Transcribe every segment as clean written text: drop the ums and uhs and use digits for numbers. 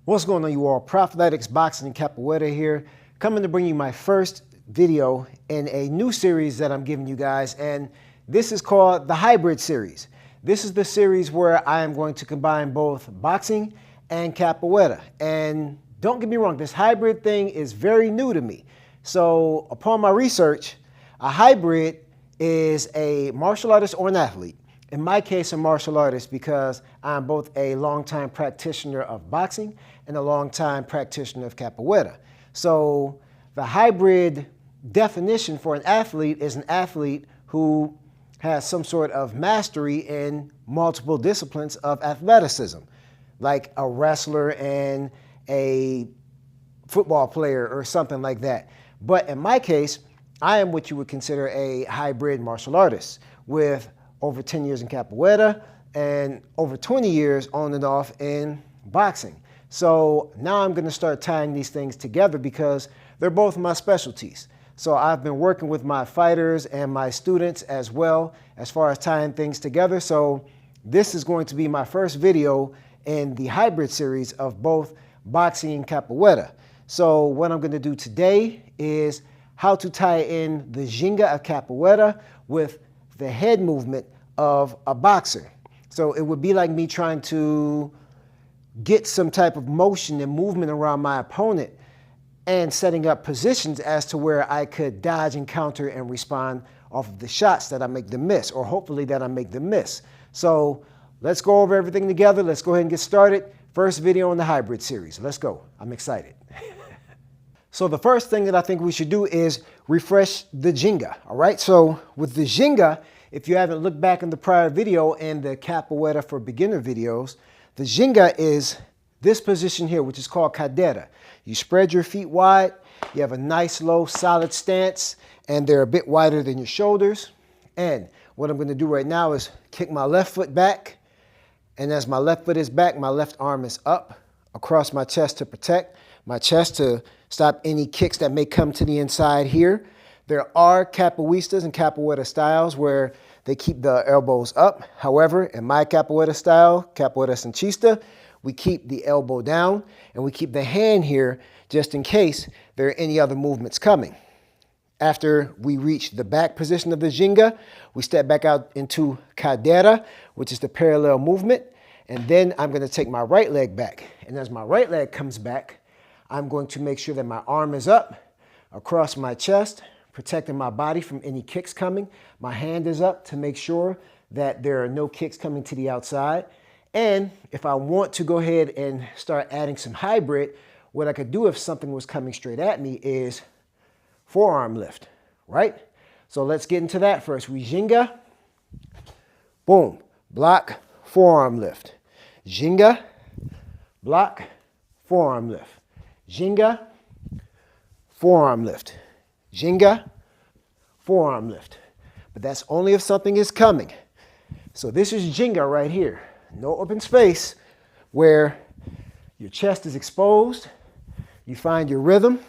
What's going on, you all? Prophletics, Boxing, and Capoeira here, coming to bring you my first video in a new series that I'm giving you guys, and this is called the Hybrid Series. This is the series where I am going to combine both boxing and capoeira. And don't get me wrong, this hybrid thing is very new to me. So upon my research, a hybrid is a martial artist or an athlete. In my case, a martial artist because I'm both a longtime practitioner of boxing and a longtime practitioner of capoeira. So the hybrid definition for an athlete is an athlete who has some sort of mastery in multiple disciplines of athleticism, like a wrestler and a football player or something like that. But in my case, I am what you would consider a hybrid martial artist with over 10 years in capoeira and over 20 years on and off in boxing. So now I'm going to start tying these things together because they're both my specialties. So I've been working with my fighters and my students as well as far as tying things together. So this is going to be my first video in the hybrid series of both boxing and capoeira. So what I'm going to do today is how to tie in the ginga of capoeira with the head movement of a boxer. So it would be like me trying to get some type of motion and movement around my opponent and setting up positions as to where I could dodge and counter and respond off of the shots that I make them miss, or hopefully that I make them miss. So let's go over everything together. Let's go ahead and get started. First video in the hybrid series. Let's go. I'm excited. So the first thing that I think we should do is refresh the ginga, all right? So with the ginga, if you haven't looked back in the prior video and the capoeira for beginner videos, the ginga is this position here, which is called cadeira. You spread your feet wide, you have a nice low solid stance, and they're a bit wider than your shoulders. And what I'm going to do right now is kick my left foot back, and as my left foot is back, my left arm is up across my chest to protect my chest, to stop any kicks that may come to the inside here. There are capoeiristas and capoeira styles where they keep the elbows up. However, in my capoeira style, capoeira sanchista, we keep the elbow down and we keep the hand here just in case there are any other movements coming. After we reach the back position of the ginga, we step back out into cadeira, which is the parallel movement. And then I'm going to take my right leg back. And as my right leg comes back, I'm going to make sure that my arm is up across my chest, protecting my body from any kicks coming. My hand is up to make sure that there are no kicks coming to the outside. And if I want to go ahead and start adding some hybrid, what I could do if something was coming straight at me is forearm lift, right? So let's get into that first. We ginga, boom, block, forearm lift. Ginga, block, forearm lift. Ginga, forearm lift. Ginga, forearm lift. But that's only if something is coming. So this is ginga right here. No open space where your chest is exposed. You find your rhythm.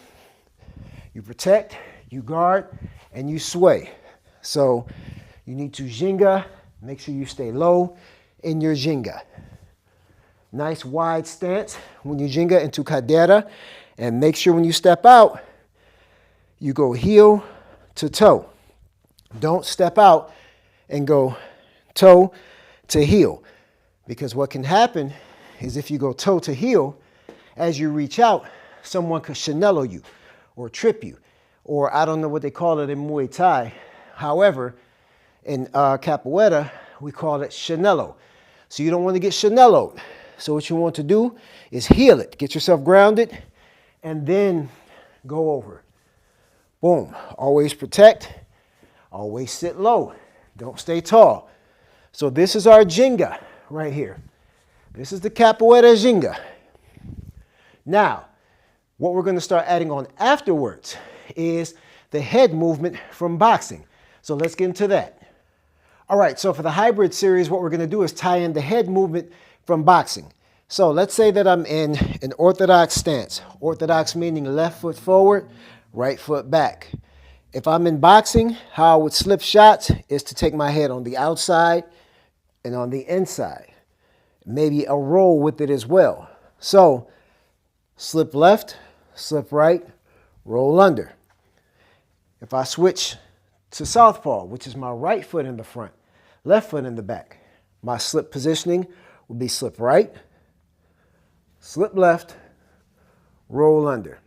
You protect, you guard, and you sway. So you need to ginga. Make sure you stay low in your ginga. Nice wide stance when you ginga into cadeira. And make sure when you step out, you go heel to toe. Don't step out and go toe to heel. Because what can happen is if you go toe to heel, as you reach out, someone could chinello you or trip you. Or I don't know what they call it in Muay Thai. However, in capoeira, we call it chinello. So you don't want to get chinelloed. So what you want to do is heel it. Get yourself grounded and then go over. Boom. Always protect. Always sit low. Don't stay tall. So this is our ginga right here. This is the capoeira ginga. Now, what we're going to start adding on afterwards is the head movement from boxing. So let's get into that. All right, so for the hybrid series, what we're going to do is tie in the head movement from boxing. So let's say that I'm in an orthodox stance. Orthodox meaning left foot forward, right foot back. If I'm in boxing, how I would slip shots is to take my head on the outside and on the inside. Maybe a roll with it as well. So slip left, slip right, roll under. If I switch to southpaw, which is my right foot in the front, left foot in the back, my slip positioning will be slip right, slip left, roll under.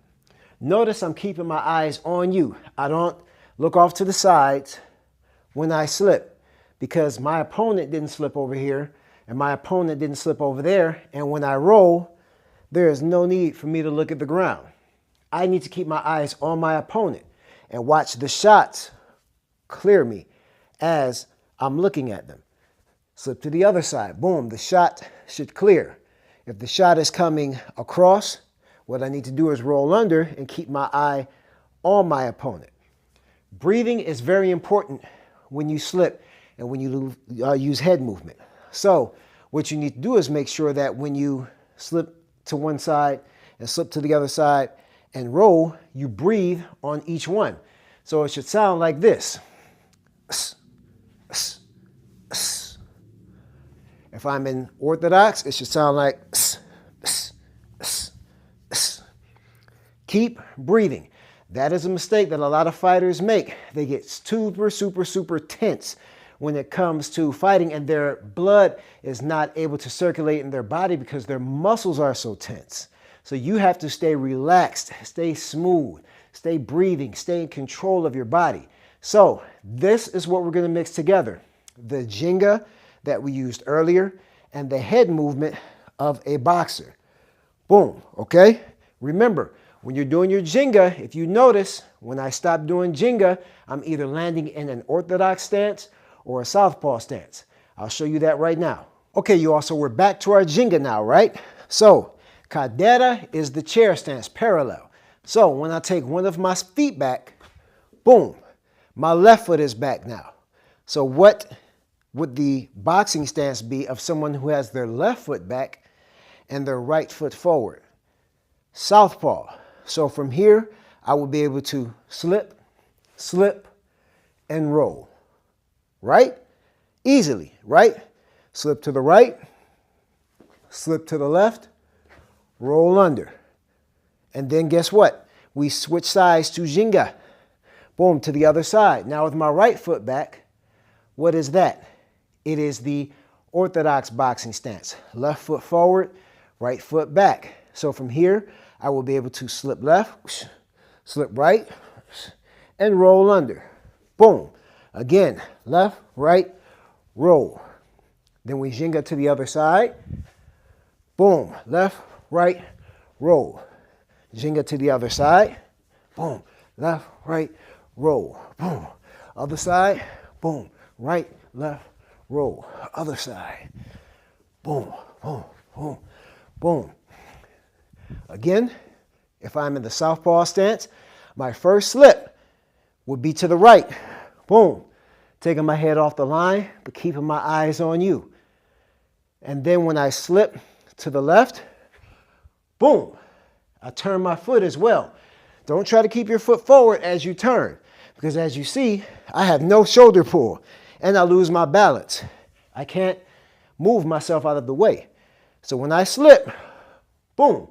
Notice I'm keeping my eyes on you. I don't look off to the sides when I slip because my opponent didn't slip over here and my opponent didn't slip over there. And when I roll, there is no need for me to look at the ground. I need to keep my eyes on my opponent and watch the shots clear me as I'm looking at them. Slip to the other side. Boom, the shot should clear. If the shot is coming across, what I need to do is roll under and keep my eye on my opponent. Breathing is very important when you slip and when you use head movement. So what you need to do is make sure that when you slip to one side and slip to the other side and roll, you breathe on each one. So it should sound like this. If I'm in orthodox, it should sound like keep breathing. That is a mistake that a lot of fighters make. They get super tense when it comes to fighting and their blood is not able to circulate in their body because their muscles are so tense. So you have to stay relaxed, stay smooth, stay breathing, stay in control of your body. So this is what we're going to mix together. The Jenga that we used earlier and the head movement of a boxer. Boom, okay? Remember, when you're doing your Jenga, if you notice, when I stop doing Jenga, I'm either landing in an orthodox stance or a southpaw stance. I'll show you that right now. Okay, you all, so we're back to our Jenga now, right? So, cadeira is the chair stance, parallel. So, when I take one of my feet back, boom, my left foot is back now. So what would the boxing stance be of someone who has their left foot back and their right foot forward? Southpaw. So from here, I will be able to slip, slip, and roll. Right? Easily, right? Slip to the right, slip to the left, roll under. And then guess what? We switch sides to Jenga. Boom, to the other side. Now with my right foot back, what is that? It is the orthodox boxing stance. Left foot forward, right foot back. So from here, I will be able to slip left, slip right, and roll under. Boom. Again, left, right, roll. Then we Jenga to the other side. Boom. Left, right, roll. Jenga to the other side. Boom. Left, right, roll. Boom. Other side. Boom. Right, left, roll. Other side. Boom, boom, boom, boom. Again, if I'm in the southpaw stance, my first slip would be to the right. Boom. Taking my head off the line, but keeping my eyes on you. And then when I slip to the left, boom, I turn my foot as well. Don't try to keep your foot forward as you turn, because as you see, I have no shoulder pull and I lose my balance. I can't move myself out of the way. So when I slip, boom,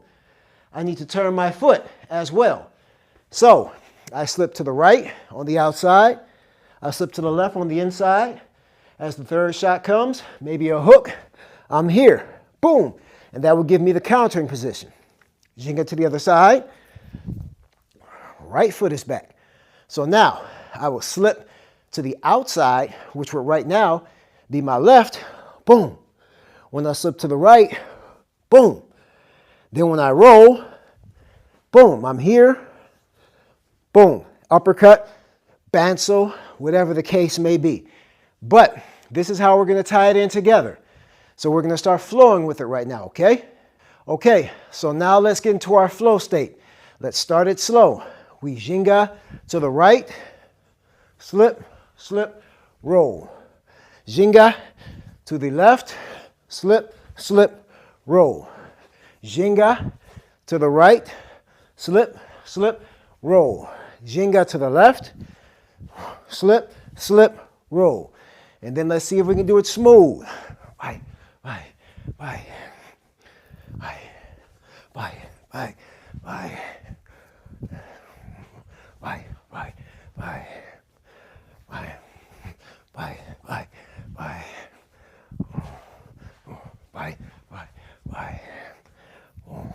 I need to turn my foot as well. So I slip to the right on the outside. I slip to the left on the inside. As the third shot comes, maybe a hook, I'm here. Boom. And that will give me the countering position. Jenga to the other side. Right foot is back. So now I will slip to the outside, which would right now be my left. Boom. When I slip to the right, boom. Then when I roll, boom, I'm here. Boom. Uppercut, banso, whatever the case may be. But this is how we're going to tie it in together. So we're going to start flowing with it right now, okay? Okay, so now let's get into our flow state. Let's start it slow. We Jenga to the right, slip, slip, roll. Jenga to the left, slip, slip, roll. Jenga to the right, slip, slip, roll. Jenga to the left, slip, slip, roll. And then let's see if we can do it smooth. Bye, bye, bye, bye, bye, bye, bye, bye, bye, bye, bye, bye, bye, bye, bye, bye, bye, boom,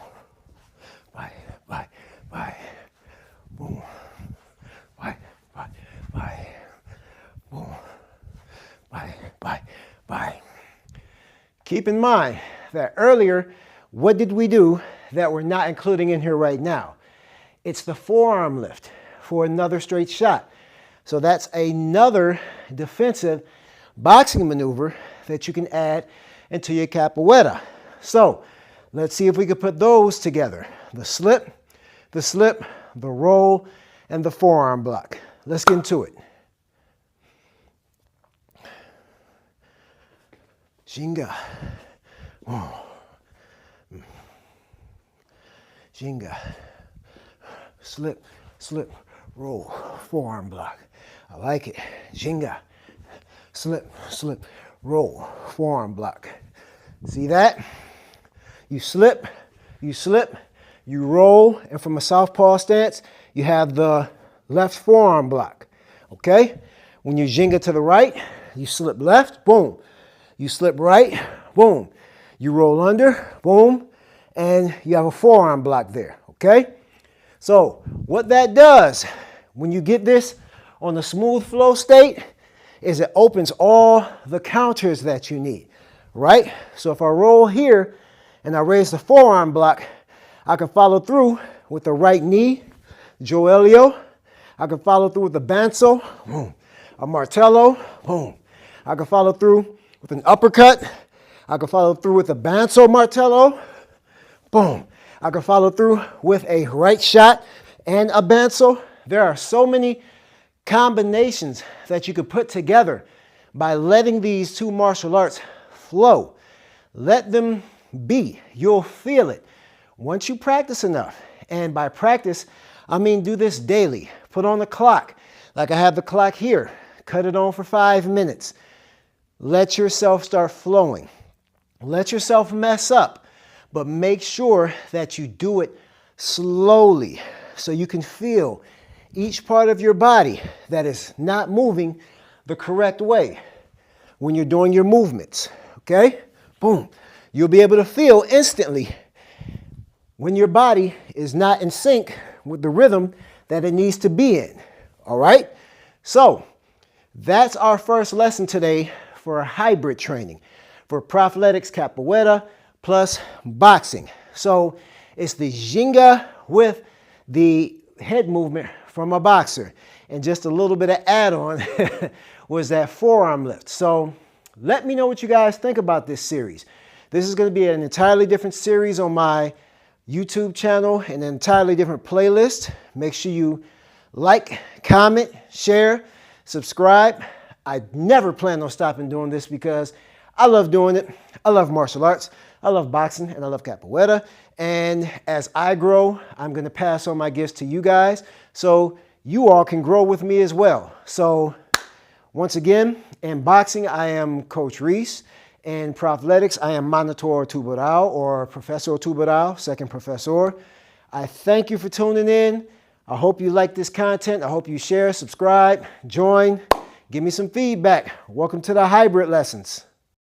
bye, bye, bye, boom, bye, bye, bye, boom, bye, bye, bye. Keep in mind that earlier, what did we do that we're not including in here right now? It's the forearm lift for another straight shot. So that's another defensive boxing maneuver that you can add into your capoeira. So let's see if we can put those together. The slip, the roll, and the forearm block. Let's get into it. Ginga. Ginga. Slip, roll, forearm block. I like it. Ginga. Slip, roll, forearm block. See that? You slip, you roll, and from a southpaw stance, you have the left forearm block. Okay? When you ginga to the right, you slip left, boom. You slip right, boom. You roll under, boom, and you have a forearm block there, okay? So what that does, when you get this on the smooth flow state, is it opens all the counters that you need, right? So if I roll here and I raise the forearm block, I can follow through with the right knee, Joelio. I can follow through with a banzo, boom. A martello, boom. I can follow through with an uppercut. I can follow through with a banzo martello, boom. I can follow through with a right shot and a banzo. There are so many combinations that you could put together by letting these two martial arts flow. Let them be. You'll feel it once you practice enough. And by practice, I mean do this daily. Put on the clock, like I have the clock here. Cut it on for 5 minutes. Let yourself start flowing. Let yourself mess up, but make sure that you do it slowly so you can feel each part of your body that is not moving the correct way when you're doing your movements, okay? Boom. You'll be able to feel instantly when your body is not in sync with the rhythm that it needs to be in, all right? So that's our first lesson today for hybrid training for Profathletics Capoeira plus boxing. So it's the ginga with the head movement from a boxer. And just a little bit of add-on was that forearm lift. So let me know what you guys think about this series. This is going to be an entirely different series on my YouTube channel and an entirely different playlist. Make sure you like, comment, share, subscribe. I never plan on stopping doing this because I love doing it. I love martial arts. I love boxing and I love capoeira. And as I grow, I'm going to pass on my gifts to you guys so you all can grow with me as well. So once again, in boxing, I am Coach Reese. In Profathletics, I am Monitor Tubarão or Professor Tubarão, second professor. I thank you for tuning in. I hope you like this content. I hope you share, subscribe, join. Give me some feedback. Welcome to the hybrid lessons.